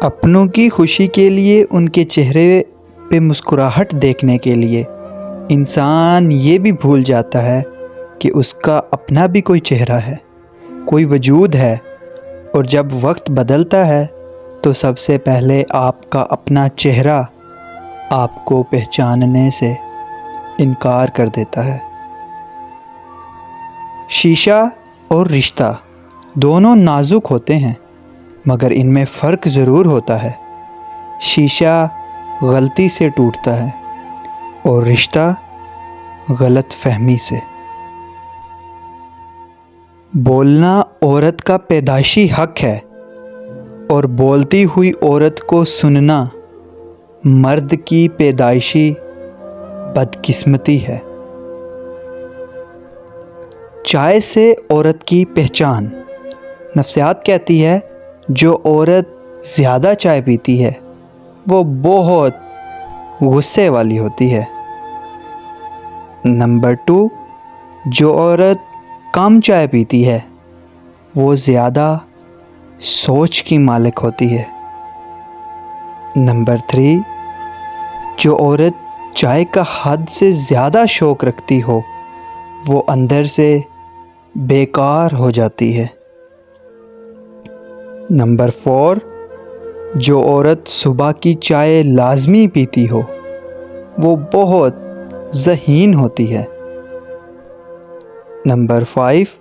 अपनों की खुशी के लिए, उनके चेहरे पे मुस्कुराहट देखने के लिए इंसान ये भी भूल जाता है कि उसका अपना भी कोई चेहरा है, कोई वजूद है। और जब वक्त बदलता है तो सबसे पहले आपका अपना चेहरा आपको पहचानने से इनकार कर देता है। शीशा और रिश्ता दोनों नाजुक होते हैं, मगर इनमें फ़र्क ज़रूर होता है। शीशा गलती से टूटता है और रिश्ता गलत फहमी से। बोलना औरत का पैदाइशी हक है और बोलती हुई औरत को सुनना मर्द की पैदाइशी बदकिस्मती है। चाय से औरत की पहचान। नफ्सियात कहती है जो औरत ज़्यादा चाय पीती है वो बहुत गुस्से वाली होती है। नंबर 2, जो औरत कम चाय पीती है वो ज़्यादा सोच की मालिक होती है। नंबर 3, जो औरत चाय का हद से ज़्यादा शौक़ रखती हो वो अंदर से बेकार हो जाती है। नंबर 4, जो औरत सुबह की चाय लाजमी पीती हो वो बहुत ज़हीन होती है। नंबर 5,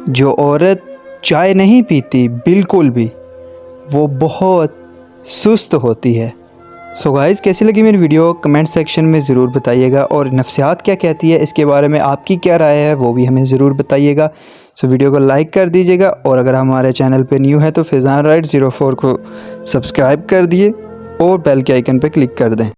जो औरत चाय नहीं पीती बिल्कुल भी वो बहुत सुस्त होती है। सो गाइज़, कैसी लगी मेरी वीडियो कमेंट सेक्शन में ज़रूर बताइएगा, और नफ्सियात क्या कहती है इसके बारे में आपकी क्या राय है वो भी हमें ज़रूर बताइएगा। सो वीडियो को लाइक कर दीजिएगा, और अगर हमारे चैनल पे न्यू है तो फैज़ान राइड 04 को सब्सक्राइब कर दिए और बेल के आइकन पे क्लिक कर दें।